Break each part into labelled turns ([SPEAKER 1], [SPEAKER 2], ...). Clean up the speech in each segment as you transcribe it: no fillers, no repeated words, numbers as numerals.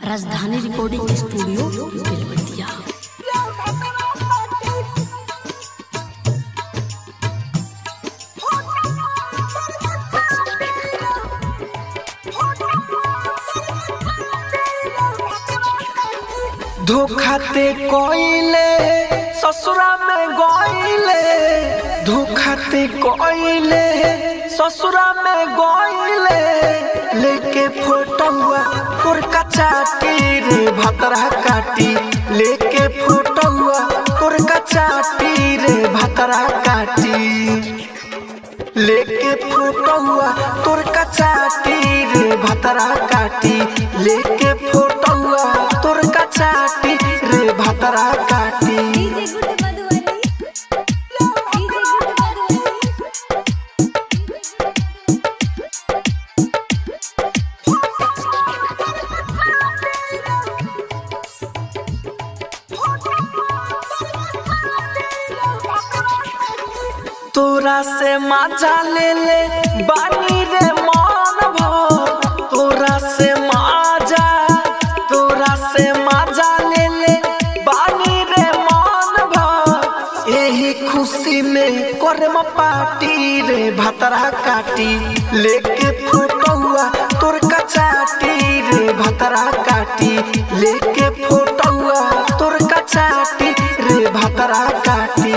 [SPEAKER 1] राजधानी recording studio Belwatia.
[SPEAKER 2] धोखाते कोइले ससुरा में गोइले, धोखाते कोइले ससुरा में गोइले, लेके फोटुआ तोर कचाटी रे भतरा काटी, लेके फोटुआ तोर कचाटी रे भतरा काटी, लेके फोटुआ तोर कचाटी रे भतरा काटी, लेके फोटुआ तोर कचाटी रे भतरा काटी। तोरा से मजा ले ले बानी रे मन भर, तोरा से मजा ले ले बानी रे मन भर, यही खुशी में करम पार्टी रे भतरा काटी, लेके फोटुआ तोर कचाटी रे भतरा काटी, लेके फोटुआ तोर कचाटी रे भतरा काटी।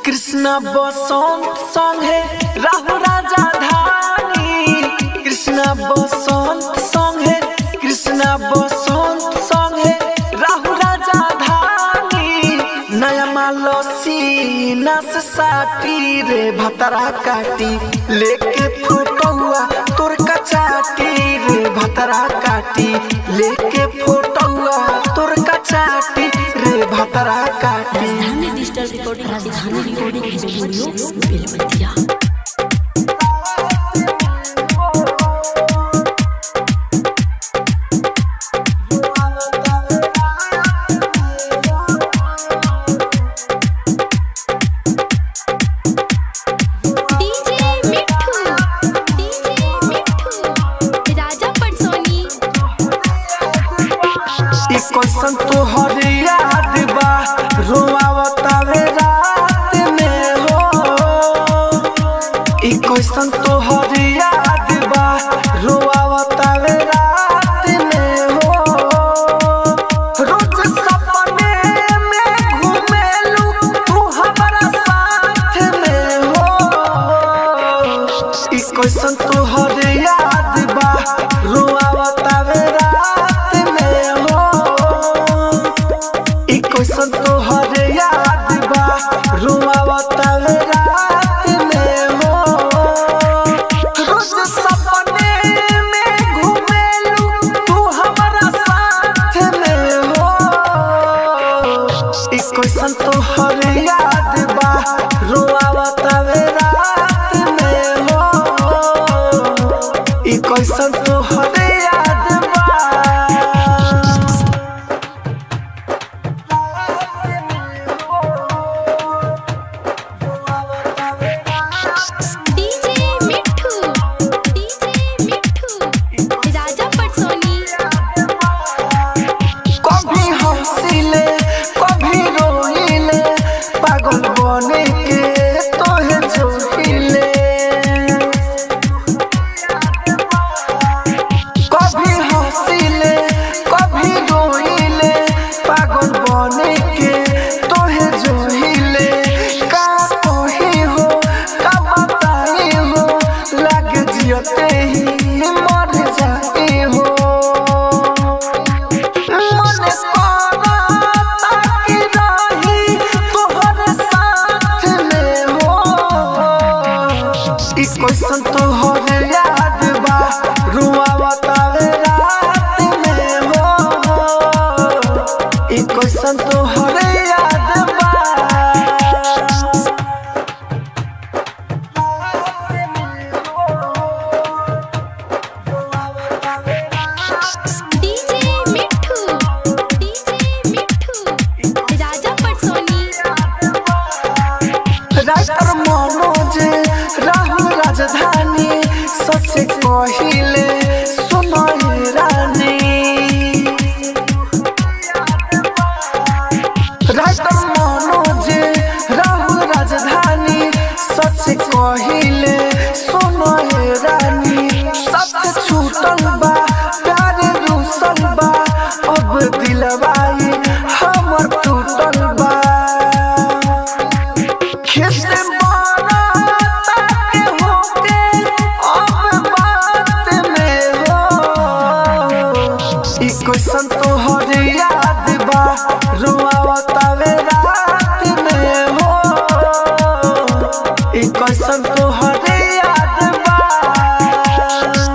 [SPEAKER 2] कृष्ण बसंत संगे राहु राजा धानी, कृष्ण बसंत संगे राहु राजा धानी, नया मालसी नस साटी रे भतरा काटी, लेके फोटुआ तोर कचाटी रे भतरा काटी, लेके फोटुआ तोर कचाटी रे भतरा काटी।
[SPEAKER 1] राजधानी रिकॉर्डिंग स्टूडियो बेलवतिया।
[SPEAKER 2] कैसन तोहर याद बा रोआवतावे रात में हो, कैसन तोहर याद बा रोआवतावे रात में हो, रोज सपने में घूमेलू तू हमारा साथ में हो, कैसन तोहर याद बा रोआवतावे रात में हो, कैसन तोहर याद बा रोआवतावे रात में हो, रोज सपने में घूमेलू तू हमारा साथ में हो, कैसन तोहर याद बा रोआवतावे रात में हो, कैसन तोहर याद बा। कैसन तोहर याद बा रोआवतावे रात में हो, कैसन तोहर याद बा। लूटल बा प्यार रूसल बा अब दिलवाई हमर टूटल बा खेसे मारा ताके होके अब बात में हो ई क्वेश्चन तोहर याद बा रोआवतावे रात में हो ई क्वेश्चन तोहर याद बा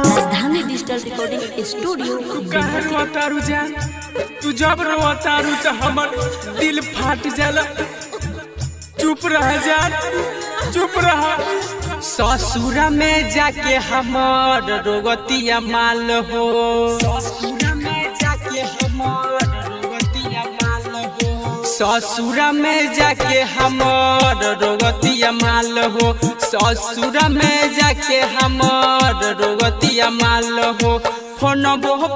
[SPEAKER 1] राजधानी डिजिटल रिकॉर्डिंग स्टूडियो
[SPEAKER 3] कहर रोतारू जान तू जब रोतारू तो हमर दिल फाट जाला चुप रह जान चुप रह ससुरा में जाके हमर रोगतिया माल हो ससुरा में जाके हमर रोगतिया माल हो ससुरा में जाके हमर रोगतिया माल हो ससुरा में जाके हमर रोगतिया माल हो फोन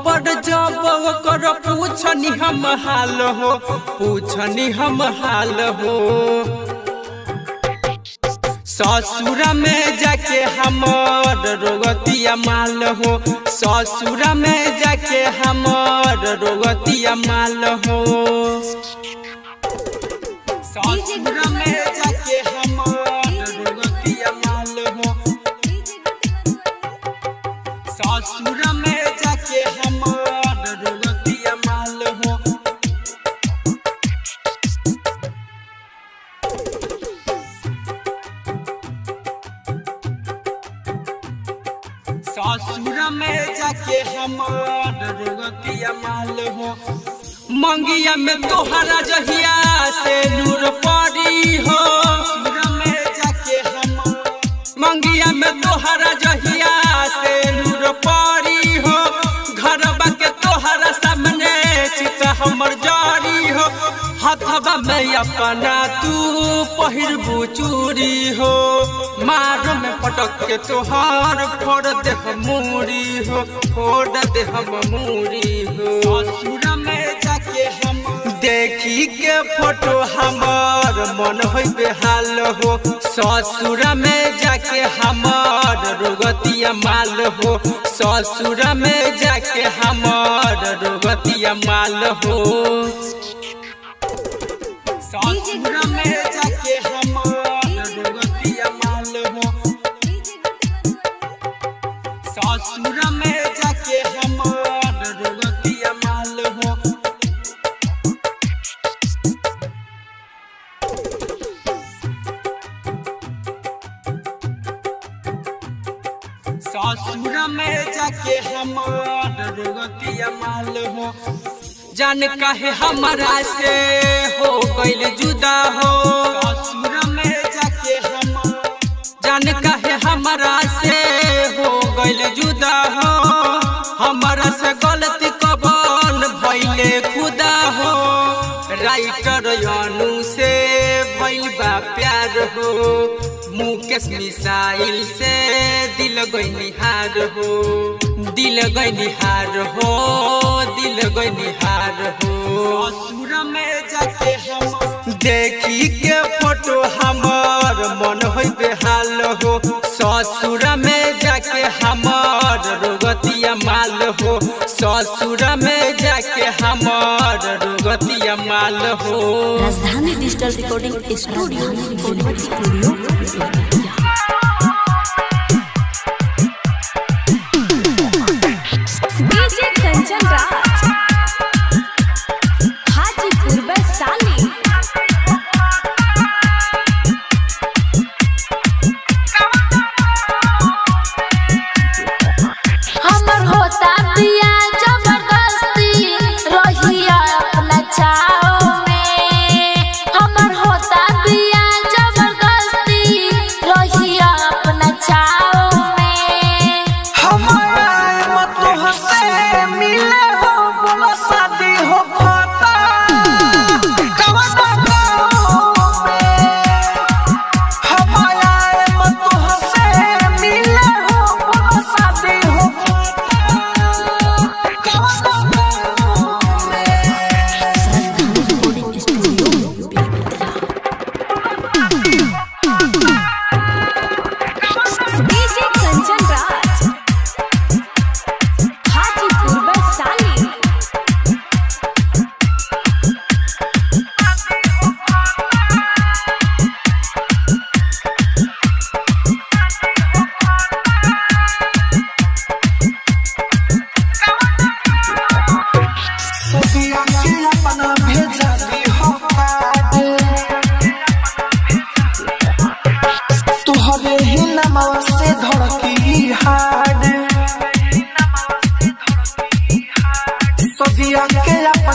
[SPEAKER 3] पर जब कर पूछनी हम हाल हो पूछनी हम हाल हो ससुरा में जाके हमर रोगतिया माल हो ससुरा में जाके हमर रोगतिया माल हो ससुरा में जाके हमर रोगतिया माल हो ससुरा में जाके हमर रोगतिया माल हो ससुरा में जाके हमर रोगतिया माल हो मंगिया में तोहरा जहिया से नूर पड़ी हो ससुरा में जाके हम मंगिया में तोहरा जहिया से नूर पड़ी हो घरबा के तोहरा सामने चिता हमर जारी हो हथबा में अपना तू पहिरबू चूरी हो मार में पटक के तोहार फोड़ दे मूरी हो फोड़ दे हम मूरी हो ससुरा में जाके हम देखी के फोटो हमर मन होई बेहाल हो ससुरा में जाके हमर रोगतिया माल हो ससुरा में जाके हमर रोगतिया माल हो ससुरा में जाके हमर रोगतिया माल हो ससुरा में जाके हमर रोगतिया माल हो ससुरा में जाके हमर रोगतिया माल हो जान काहे हमरा से हो गइल जुदा हो ससुरा में जाके हम जान काहे हमरा से हो गइल जुदा हो हमरा से गलती कबन भइले खुदा हो राइटर यानू से भइल बा प्यार हो मुकेश मिसाइल से दिल गई हार हो दिल गई हार हो दिल गई हार हो ससुरा में जाके हम देखी के फोटो हमर मन होई बेहाल हो ससुरा में जाके हमर रोगतिया माल हो ससुरा में जाके हमर रोगतिया माल हो
[SPEAKER 1] Rajdhani digital recording studio Belwatiya
[SPEAKER 4] DJ Kanchan Raj Hajipur Vaishali हमर होता पिया जबरदस्ती रहिया अपना चाव में हमर होता पिया जबरदस्ती रहिया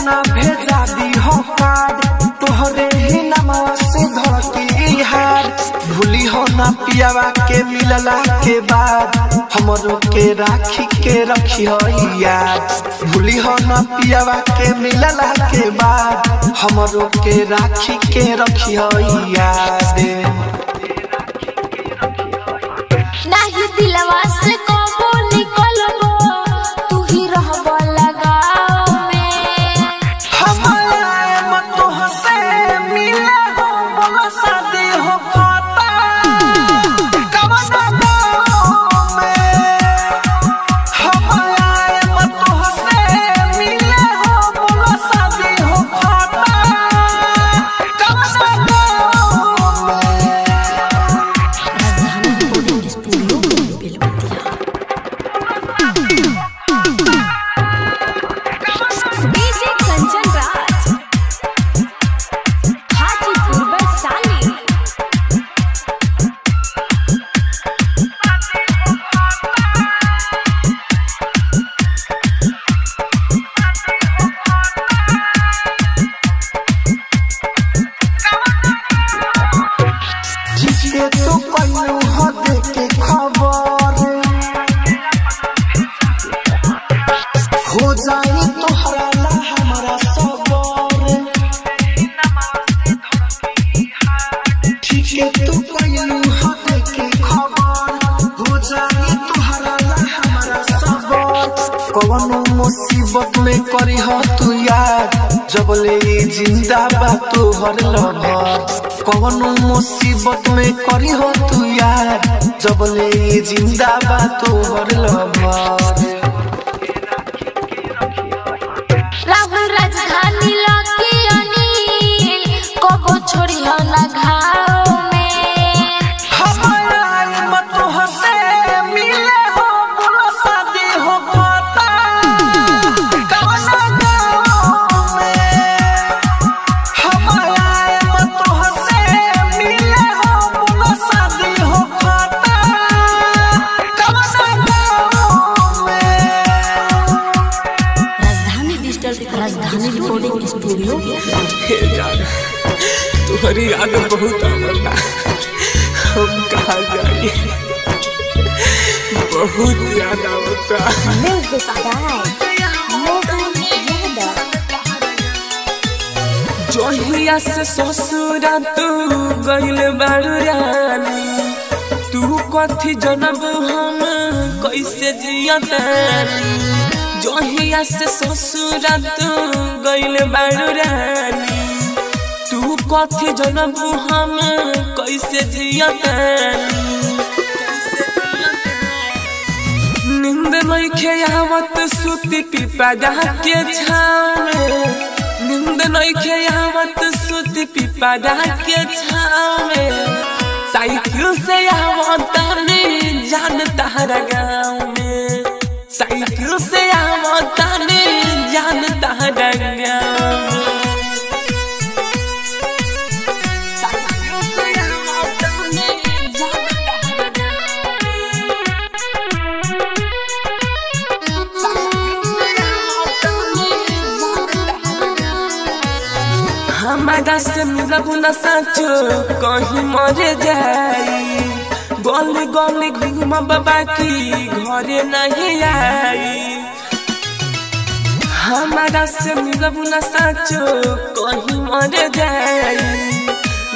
[SPEAKER 2] अपना भेजा दी हो कार्ड तोहरे ही नामवा से धरती हार भूली हो ना पियावा के मिलला के बाद हमरो के राखी के रखी हो याद भूली हो ना पियावा के मिलला के बाद हमरो के राखी के रखी हो याद
[SPEAKER 4] नाही दिलवा से कबो निकलबो तू ही रहबो लगाओ में
[SPEAKER 2] हमारे मत से मिले हो बोला शादी हो खाता कवना गाँव में हमारे मत से मिले हो बोला शादी हो खाता कवना गाँव में
[SPEAKER 1] Rajdhani recording studio Belwatiya
[SPEAKER 4] DJ Kanchan Raj Hajipur Vaishali
[SPEAKER 2] जिसके तो कन्नू हो देखे खबर हो जाए तो हराला हमारा सबर ठीक है तो कन्नू हो देखे खबर हो जाए तो हराला हमारा सबर कवनो मुसीबत में करी हो तू याद जब ले जिंदा बा तोहर लभर कवनो मुसीबत में करी हो तू यार जब ले जिंदा बा तोहर लभर
[SPEAKER 4] राहुल राजधानी लकी अनिल कबो छोड़ी हो ना घाव में
[SPEAKER 2] हमारा मत से मिले हो बोलो शादी हो खाता कवना गाँव में हमारा मत से मिले हो बोलो शादी हो खाता कवना गाँव में
[SPEAKER 1] राजधानी रिकॉर्डिंग स्टूडियो
[SPEAKER 3] तुम्हारी याद बहुत आवता हम कहाँ जाए बहुत याद आवता जोहिया से ससुरा तू गइल बारू रानी तू कथी जनब हम कैसे जियतानी जोहिया से ससुरा तू गइल बारू रानी तू कथी जनब हम कैसे जियतानी नींद नइखे आवत सुती पिपा के छाव में नींद नइखे आवत सुती पिपा के छाव में साइकिल से आवतानी जान तहरा गाँव में साइकिल से आवतानी जान तहरा गाँव में साइकिल से आवतानी जान तहरा हमारा से मिलब न साचो कहीं मरे जाई गली गली घूम बाबा की घरे नहीं आई हमारा से मिलब न साचो कहीं मरे जाई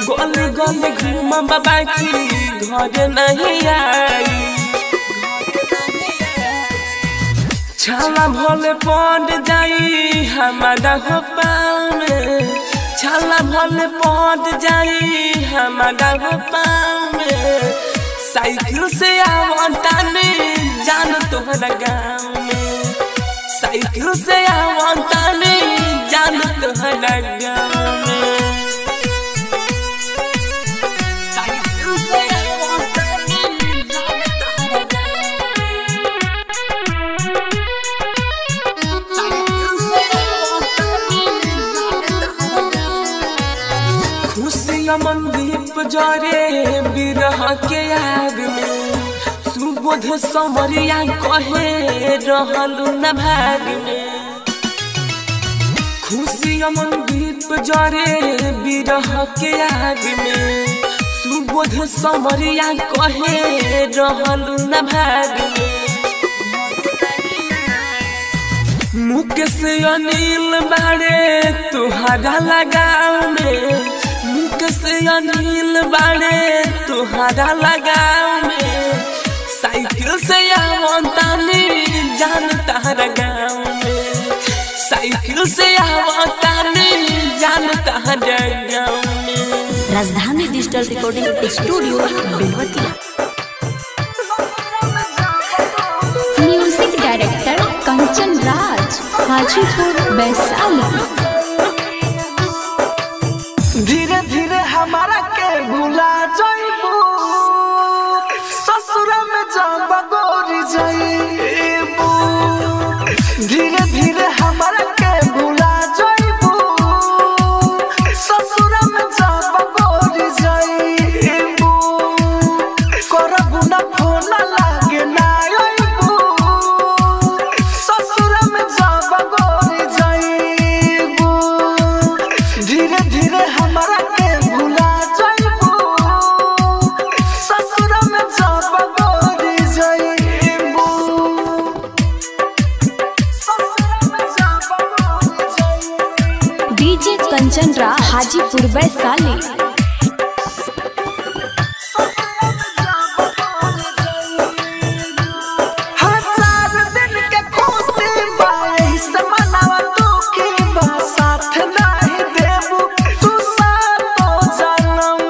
[SPEAKER 3] गली गली घूम बाबा की घरे नहीं आई छाला भोले पड़ जाई हमारा हो पाँव में छाला भोले पड़ जाई हमारा हो पाँव में साइकिल से आवतानी जान तोहरा गाँव में साइकिल से आवतानी जान तोहरा गाँव में साइकिल से आवतानी जान तोहरा खुशियाँ मंदीप जरे बिरह के आग में सुबोध समरिया कहे रहलू न भाग में खुशी अमन दीप जरे बिरह के आग में सुबोध समरिया कहे रहलू न भाग में मुकेश अनिल बाड़े तुहारा लगाव में मुकेश अनिल बाड़े तुहारा लगाव में साइकिल से आवतानी जान तारा गाँव में साइकिल से आवतानी जान तारा गाँव में।
[SPEAKER 1] Rajdhani digital recording studio Belwatiya.
[SPEAKER 4] Music director Kanchan Raj, Hajipur Vaishali.
[SPEAKER 2] धीरे धीरे हमारा के भुला जाइबू ससुर में जब गोरी जाइबू धीरे धीरे हमारा के भुला जाइबू ससुर में जब गोरी जाइबू करबू ना फोन लागे ना आइबू ससुर में जब गोरी जाइबू धीरे धीरे हमारा के भुला जाइबू ससुर में जब गोरी जाइबू ससुर में जब गोरी जाइबू।
[SPEAKER 4] डीजे कंचन राज, हाजीपुर वैशाली।
[SPEAKER 2] हजार दिन के खुशी बाई से मनावा तू की बा साथ नहीं देबू तू सातो जन्म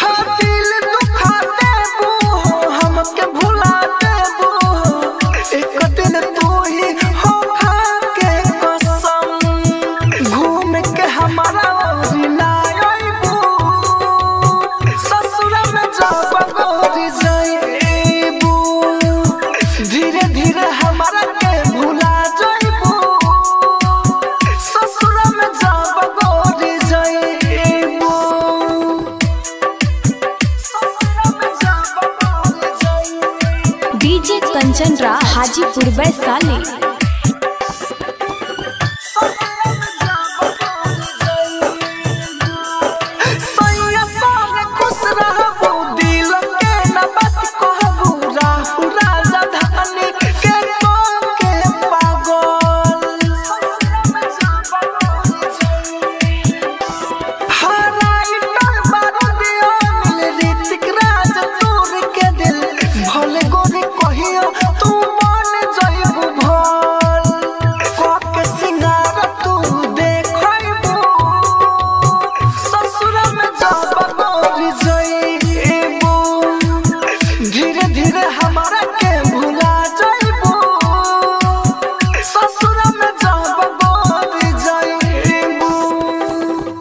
[SPEAKER 2] हाँ दिल दुखा देबू हमके भुला देबू एक दिन तू ही हो खा के कसम घूम के हमारा ओरी ना आइबू ससुर में जब गोरी जाइबू धीरे धीरे हमारा के भुला जाइबू ससुर में जब गोरी जाइबू ससुर में जब गोरी जाइबू।
[SPEAKER 4] डीजे कंचन राज, हाजीपुर वैशाली।
[SPEAKER 2] सैया संगे खुश रहबू दिल के न बात कहबू राहु राजधानी के कौन के पागल हराई पर बारूदिया मिल ऋतिक राज तोर के दिल भले गोरी कहियो तू मन जाइबू भल के सिंगार तू देखैबू ससुर में जब गोरी जाइबू धीरे धीरे हमारा के भुला जाइबू ससुर में जब गोरी जाइबू।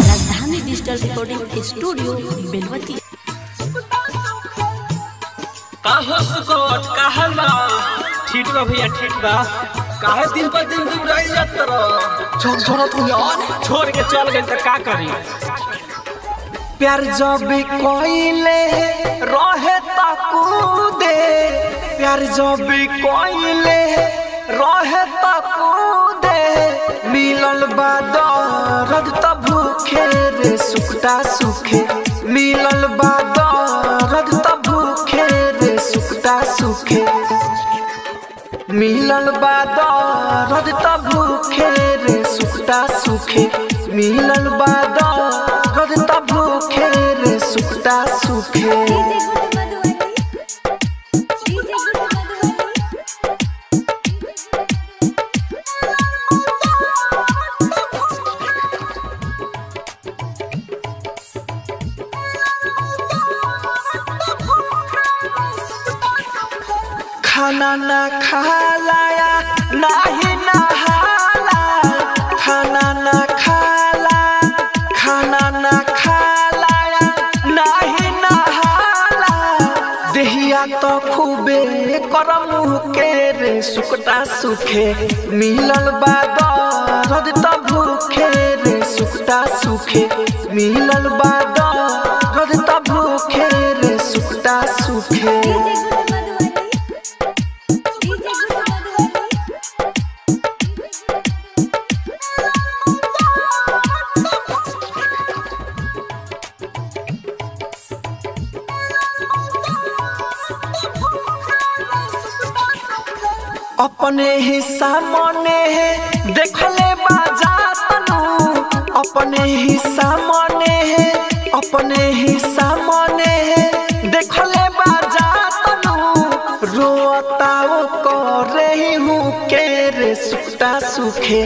[SPEAKER 1] राजधानी डिजिटल रिकॉर्डिंग स्टूडियो बेलवतिया।
[SPEAKER 3] काहो सुकोट कहला ठीक बा भैया ठीक बा काहे दिन पर दिन दूर रह जात रहो
[SPEAKER 2] छोड़ छोड़ तू यार
[SPEAKER 3] छोड़ के चल गई त का करी
[SPEAKER 2] प्यार जब कोइले रहे ताकू दे प्यार जब कोइले रहे ताकू दे मिलल बा दर्द त भूखे रे सुखटा सुखे मिलल बा दर्द त भूखे रे सुखटा सुखे मिलल बा दर्द त भूखे रे सुखटा सुखे मिलल बा दर्द त भूखे रे सुखटा सुखे। खाना ना खालाया नाही नहाला खाना ना खाला खाना ना खालाया नाही नहाला देहिया तो खूबे करम के रे सुखटा सुखे मिलल बा दर्द त भूखे रे सुखटा सुखे मिलल बा दर्द त भूखे रे सुखटा सुखे। अपने ही सामने देखले बाजा तनु अपने ही सामने देखले बाजा तनु रोता वो कर रही हूँ के रे सुखता सुखे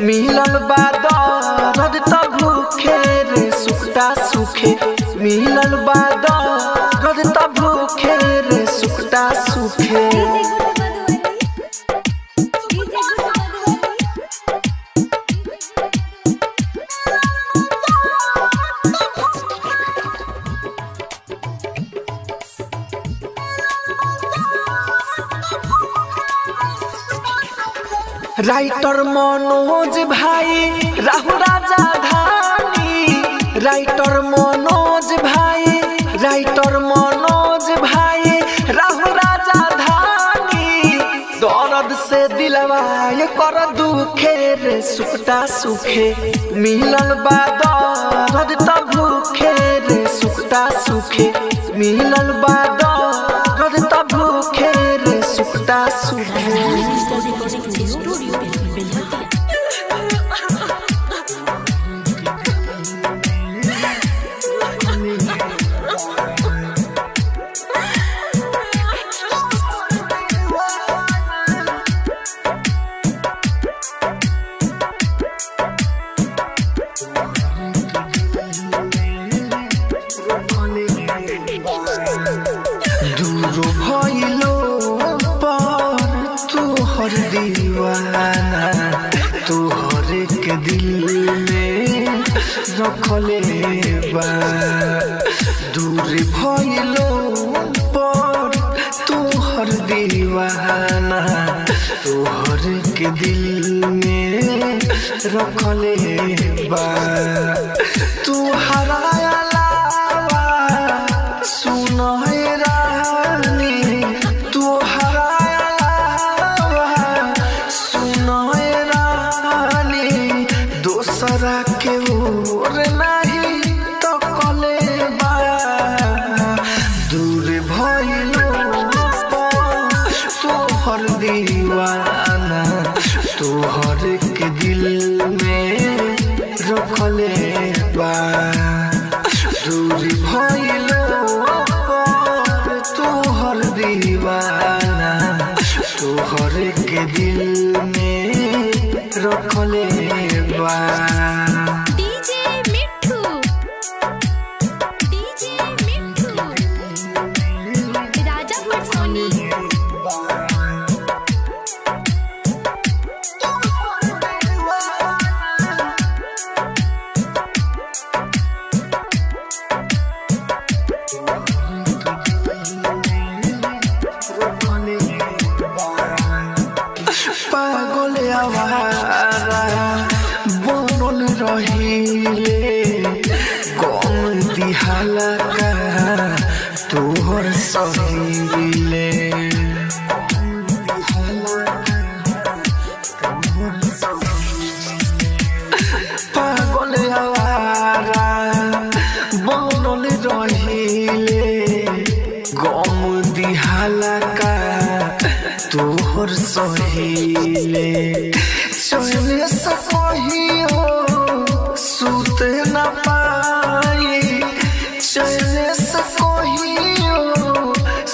[SPEAKER 2] मिलल बादरद त भूखे रे सुखता सुखे मिलल बादरद त भूखे रे सुखता सुखे राइटर मनोज भाई राहु राजा धानी राइटर मनोज भाई राहु राजा धानी दर्द से दिलवा ये कर दुखे रे सुखता सुखे मिलल बादरद त भूखे रे सुखता सुखे मिलल बादरद त भूखे रे सुखता सुखे रखले बा दूर भइलो पर तोहर दीवाना तोहर के दिल में रखले बा तोहरा अलावा सुनो हे रानी तोहरा अलावा सुनो हे रानी दोसरा के तोहर के दिल में रखले बा दूर भइलो पर तोहर दीवाना तोहर के दिल में रखले बा पागल आवारा बनल रहिले कम दिहाला का तोहर सहीले पागल आवारा बनल रहिले गम दिहाला का तोहर सहीले चले सहियो सुते न पाई चले सहियो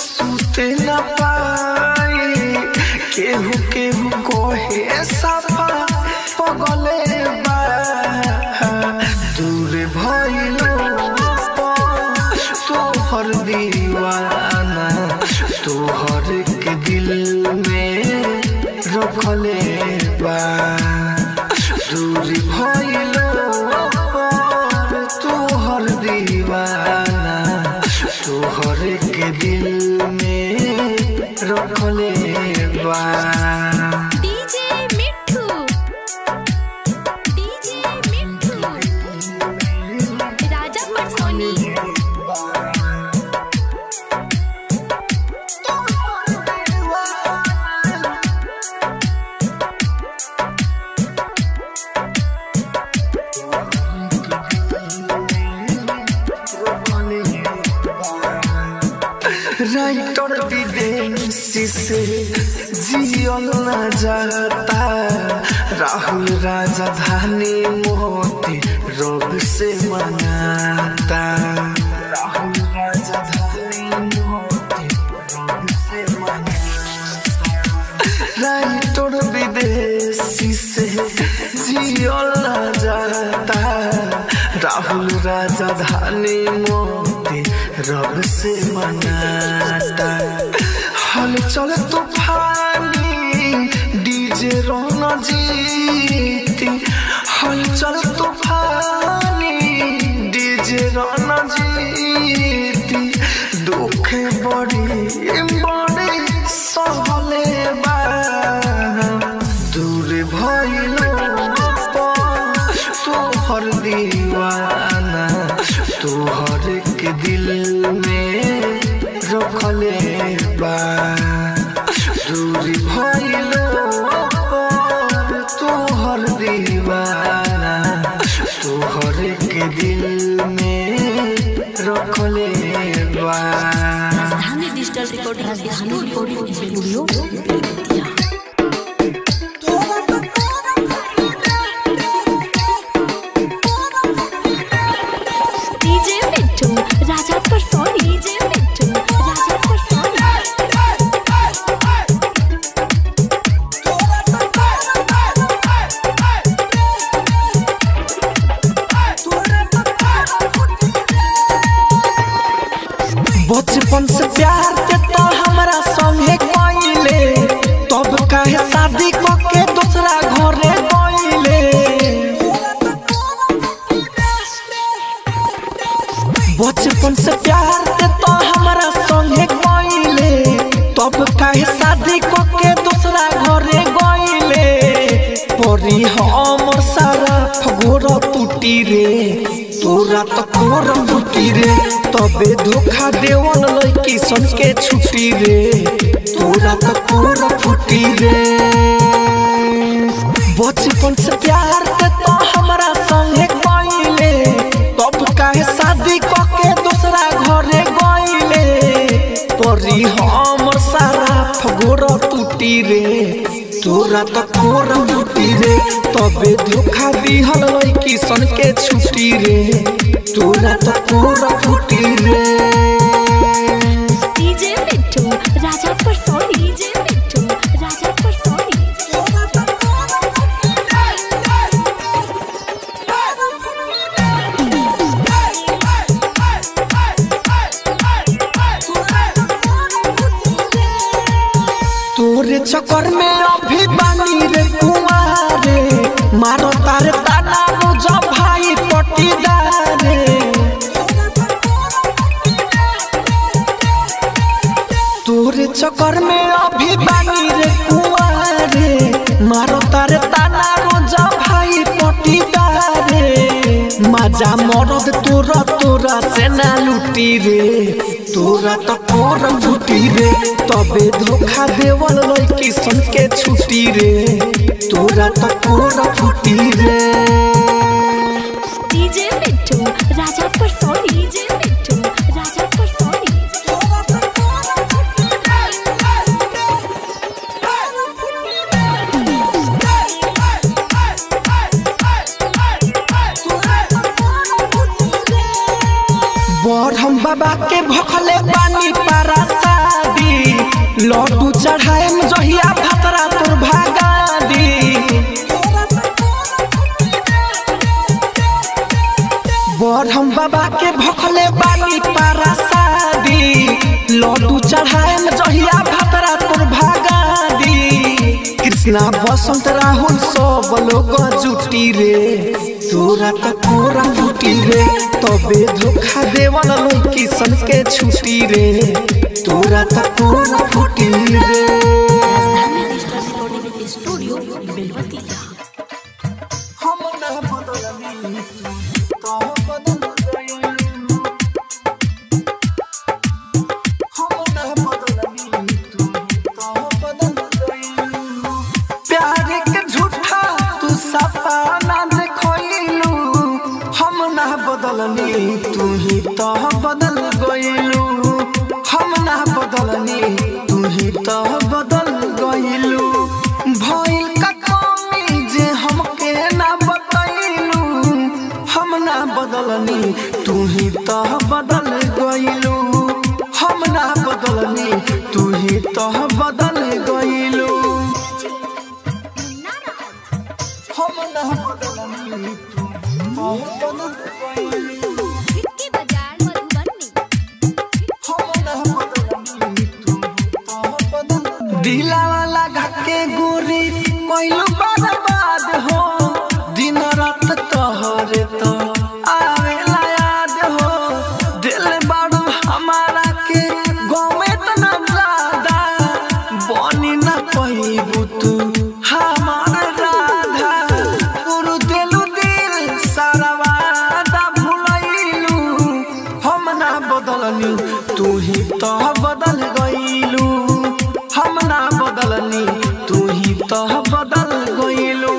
[SPEAKER 2] सुते न पाई केहू केहू कहे सफा पगले बा दूर भइलो तोहर दीवाना तोहर के दिल में रखले बा दूर भइलो पर तोहर दीवाना तोहर के दिल में रखले बा राइटर विदेशी से जियल न जाता राहुल राजधानी मोती रोग से मनाता राहुल राजधानी मोती रोग से मनाता राइटर विदेशी से जियल न जाता राहुल राजधानी मोती रब से मनाता हल चल तूफानी डीजे रोना जीती हल चल तूफानी डीजे रोना जीती दुख बड़ी बड़ी सहले बा दूर भइलो तोहर दीवाना तोहर के दिल में रखले बा दूर भइलो तोहर दीवाना तोहर के दिल में रखले बा
[SPEAKER 1] राजधानी डिजिटल रिकॉर्डिंग स्टूडियो बेलवतिया
[SPEAKER 2] बचपन से प्यार के तो हमरा संगे कइले तब काहे शादी क के दूसरा घरे गइले बचपन से प्यार के तो हमरा संगे कइले तब काहे शादी क के दूसरा घरे गइले परी हमर सारा फगोरा टूटी रे तोरा तो कोरा टूटी रे तबे धोखा देवन लड़की सन के छुट्टी रे तोरा तो कोरा फूटी रे बचपन से प्यार के तो हमरा संगे कइले तब काहे शादी क के दूसरा घरे गइले परी हमर सारा फगोरा टूटी रे तोरा तो कोरा फूटी रे तबे धोखा दिहल लड़की सन के छुट्टी रे तोरा तो कोरा फूटी रे
[SPEAKER 4] डीजे मिट्टू राजा पर सोनी डीजे मिट्टू राजा पर सोनी
[SPEAKER 2] तोरे चक्कर में अभी बानी रे कुंवारे मारो तारे ताना रोजा भाई पटीदारे तोरे चक्कर में अभी बानी रे कुंवारे मारो तारे ताना रोजा भाई पटीदारे मजा मरद तोरा तोरा से ना लूटी रे तोरा तो कोरा फूटी रे तबे धोखा देवल लड़की सन के छुट्टी रे तोरा तो कोरा फूटी रे
[SPEAKER 4] डीजे मिट्टू राजा पर सोनी डीजे मिट्टू राजा पर सोनी
[SPEAKER 2] हम बाबा के भखले पानी पारा शादी लड्डू चढ़ाए में जहिया भतरा तोर भागा दी बड़ हम बाबा के भखले पानी पारा शादी लड्डू चढ़ाए में जहिया भतरा तोर भागा दी कृष्णा बसंत राहुल सब लोग जुटी रे तोरा तो कोरा फूटी रे तबे धोखा देवन लड़की सन के छुट्टी रे तोरा तो कोरा फूटी रे
[SPEAKER 1] राजधानी डिजिटल रिकॉर्डिंग स्टूडियो बेलवतिया
[SPEAKER 2] हम ना बदलनी तो बदल गई हम ना बदलनी तू तो बदल गई प्यार के झूठा तू सपना देखइलू हम ना बदलनी तू ही तो बदल गइलू हम ना बदलनी तो बदल गइलू हम ना बदलनी तू बदल गइलू
[SPEAKER 4] विक्की बाजार मधुबनी
[SPEAKER 2] हम ना बदलनी तू बदल दिलावा लगा के गोरी कोइलू बर्बाद हो दिन रात तोहरे तो आवेला याद हो दिल बाड़ू हमारा के गमे त न ज्यादा बनी न पहिबू तू हमारा राधा पुरु दिलु दिल सारा वादा भुलैलू हम ना बदलनी तू ही तो बदल गइलू हम ना बदलनी तू ही तो बदल गइलू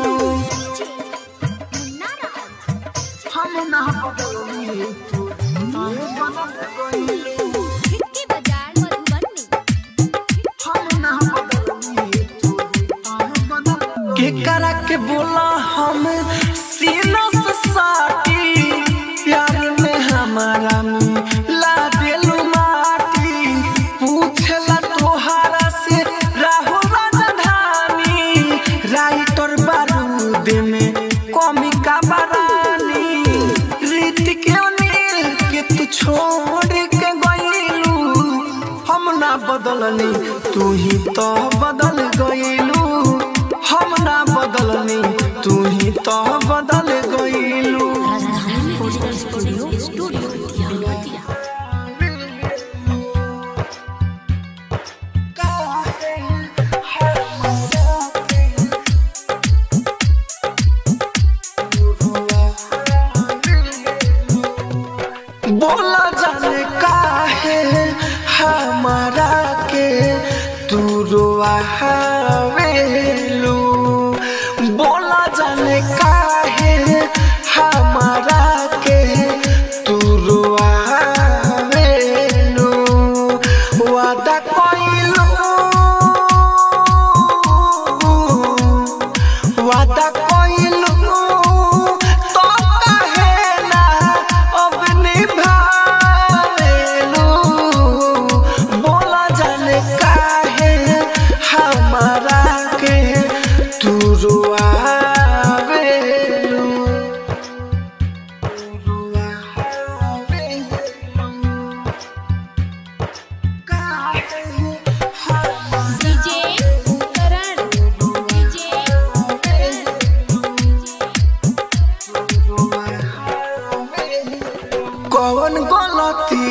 [SPEAKER 2] हम ना बदलनी तू बदल गइलू
[SPEAKER 4] विक्की बाजार मधुबनी
[SPEAKER 2] हम ना बदलनी तू बदल के करा के बोला हम सीना से साटी प्यार में हमारा ला देलू माटी पूछला तोहारा से राहु राजधानी राइटर बारूद में कमी का बरानी रीत के अनिल के तू छोड़ के गइलू हम ना बदलनी तू ही तो बदल गइलू हम ना बदलनी तू ही तो बदल गइलू
[SPEAKER 1] राजधानी डिजिटल स्टूडियो बेलवतिया
[SPEAKER 2] बोला जाने काहे हमारा के तू रोआवेलू बोला जाने काहे हमारा के तू रोआवेलू वादा कइलू वादा कइलू तो काहे ना अब निभावेलू बोला जाने काहे हमारा के तू रोआवेलू
[SPEAKER 4] डीजे करण डीजे
[SPEAKER 2] कौन गलती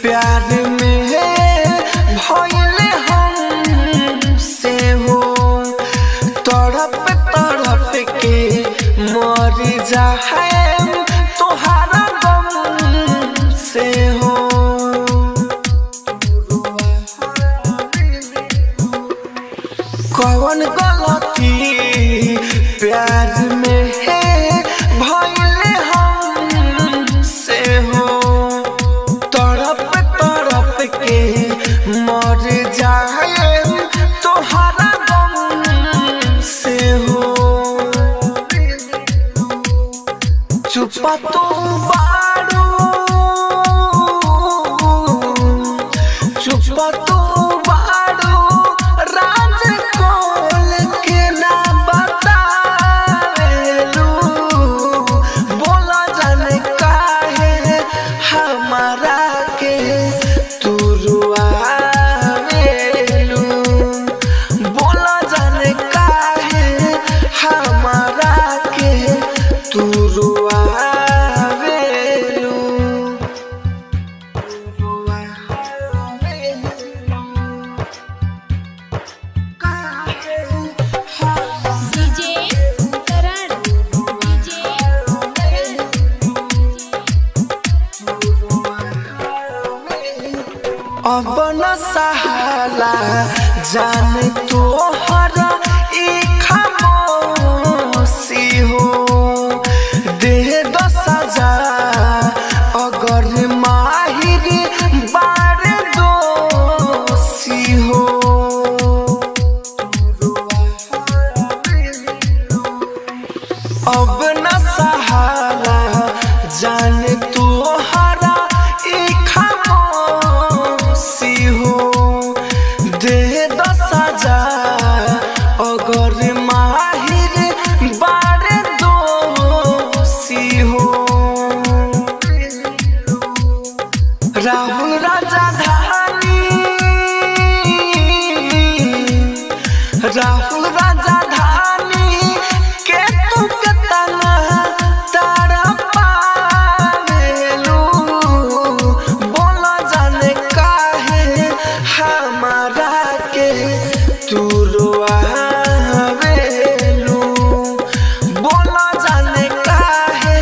[SPEAKER 2] प्यार में भइले हमसे हो तड़प तड़प के मर जाए तोहारा गम से हो कौन गलती प्यार में भइले हमसे हो तड़प तड़प के मर जाए तोहारा गम से हो चुपा तो बाड़ू चुपा तो बाड़ू राज कोल के ना बतावेलू बोला जाने काहे हमारा के तू रुआवेलू बोला जाने काहे हमारा के तू रुआवेलू
[SPEAKER 4] डीजे करण डीजे
[SPEAKER 2] अब न सहाला जान तोहरा ई खामोशी हो दे दो सजा अगर माहिर बार दोषी हो अब न सहाला जान तोहरा ई खामोशी हो राहुल राजधानी के तू कितना तारा पावेलू बोला जाने काहे हमारा के तू रोआवेलू बोला जाने काहे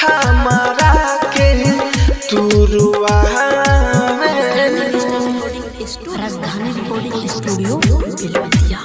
[SPEAKER 2] हमारा के तू
[SPEAKER 1] राजधानी रिकॉर्डिंग स्टूडियो बेलवतिया।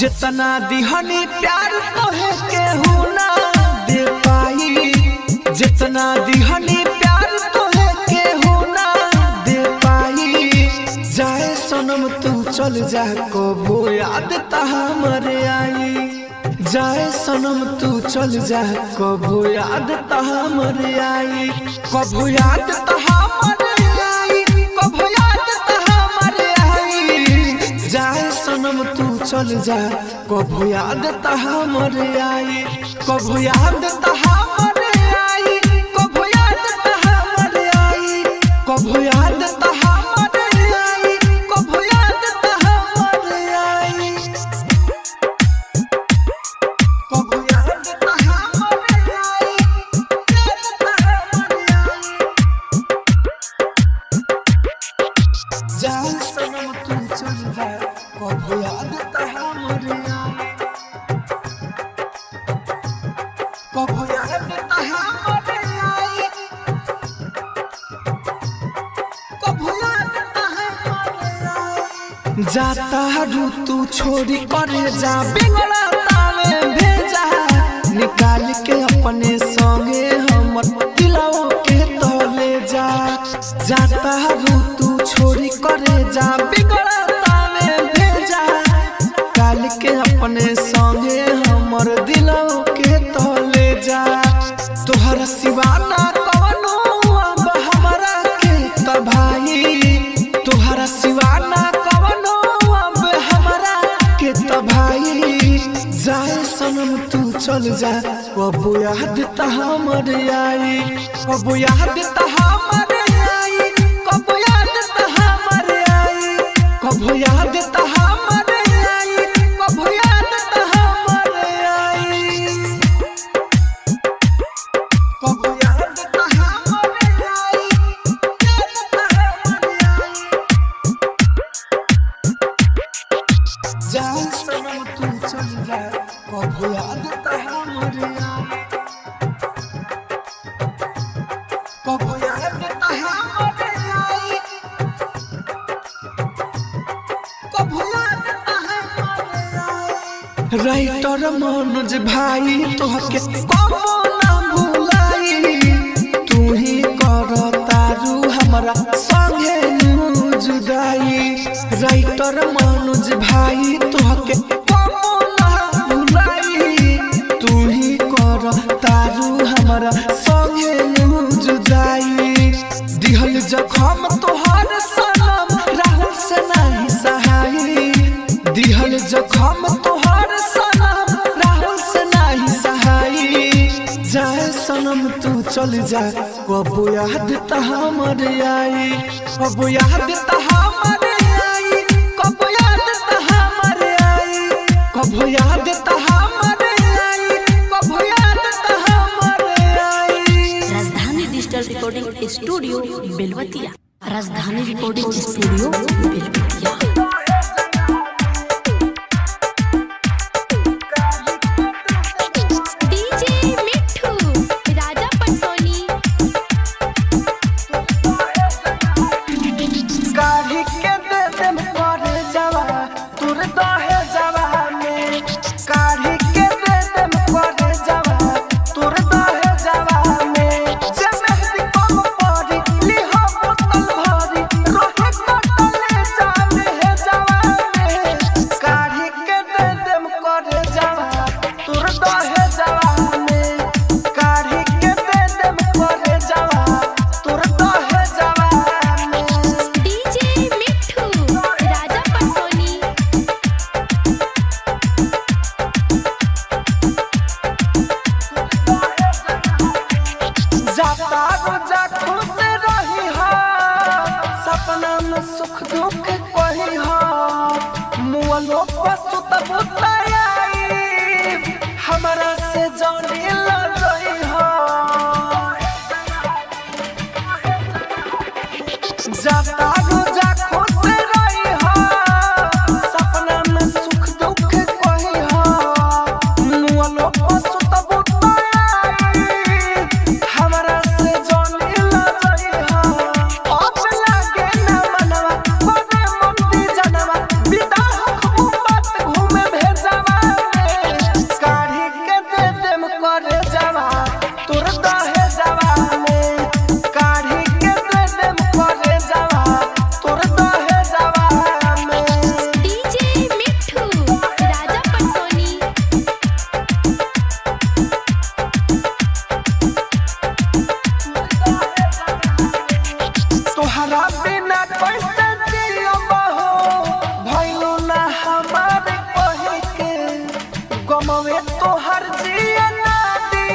[SPEAKER 2] जितना दिहनी प्यार तोहे केहू ना दे पाई जितना दिहनी प्यार तोहे केहू ना दे पाई जाए सनम तू चल जा कबो याद ता हमरे आई जाए सनम तू चल जा कबो याद ता हमरे आई कबो याद ता हमरे आई कबो याद ता हमरे आई जाए सनम तू चल जा कबो याद ता हमरे आई कबो याद ता हमरे आई कबो याद ता हमरे आई कबो याद ता हमरे आई कबो याद ता हमरे आई कबो याद ता हमरे आई याद ता हमरे आई जाए सनम तू चल जा कबो याद ता हमरे आई कबो याद ता हमरे आई कबो याद ता हमरे आई जाता ऋतु छोड़ी करे जा बिगड़ा तावे भेजा निकाल के अपने संगे हमर दिलवा के तले जा जाता ऋतु छोड़ी करे जा बिगड़ा तावे भेजा काल के अपने संगे हमर दिलवा के तले जा तोहर सिवाना कवनो अब हमरा के त भाई तोहर सिवाना कवनो अब हमरा के त भाई जाए सनम तू चल जा कबो याद ता हमरे आई कबो याद ता हमरे आई कबो याद ता हमरे आई कबो याद ता हमरे आई कबो याद ता हमरे आई कबो याद ता हमरे आई याद ता हमरे आई जाए सनम तू चल जा कबो याद ता हमरे आई कबो याद ता हमरे आई कबो याद ता हमरे आई राइटर मनोज भाई तोहके कबो ना भुलाई तू ही कर तारू हमरा संगे जुदाई राइटर मनोज भाई तोहके कबो ना भुलाई तू ही कर तारू हमरा संगे जुदाई दिहल जखम तोहर सनम राहुल से नहीं सहाई दिहल जखम तोहर सनम राहुल से नहीं सहाई जाए सनम तू चल जा कबो याद ता हमरे आई कबो याद ता हमरे आई कबो याद ता हमरे आई कबो याद ता हमरे आई कबो याद ता हमरे आई
[SPEAKER 1] राजधानी डिजिटल रिकॉर्डिंग स्टूडियो बेलवतिया। राजधानी रिकॉर्डिंग स्टूडियो बेलवतिया।
[SPEAKER 4] डीजे मिठू राजा परसोनी
[SPEAKER 2] काढ़ी के दे दे पर जवा तुर दहे जवा में काढ़ी के दे दे पर जवा तुर दहे जवा में जे मेहंदी कम पड़ी ली हो बोतल भरी रोहे कटले जाने है जवा में काढ़ी के दे दे पर जवा तुर दहे जवा में गमवे तोहर जिया नादी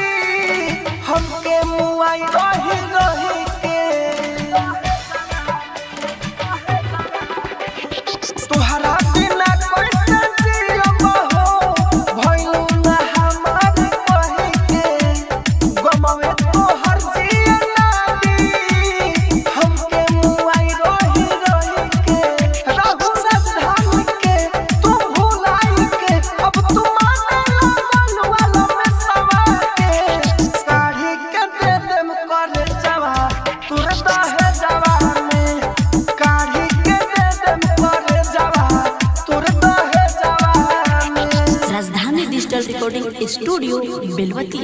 [SPEAKER 2] हमके मुआई रही रही के तोहरा बिना कैसे जियब हो भइलू ना हमार कहे के गमवे तोहर जिया नादी हमके मुआई रही रही के रहू राजधानी के तू भुलाई के अब तू माने लगन वाला में सवा के साड़ी के दे देम करे जवा तुरंत है जवा में काढ़ी के दे देम करे जवा तुरंत है जवा में
[SPEAKER 1] Rajdhani digital recording studio Belwati.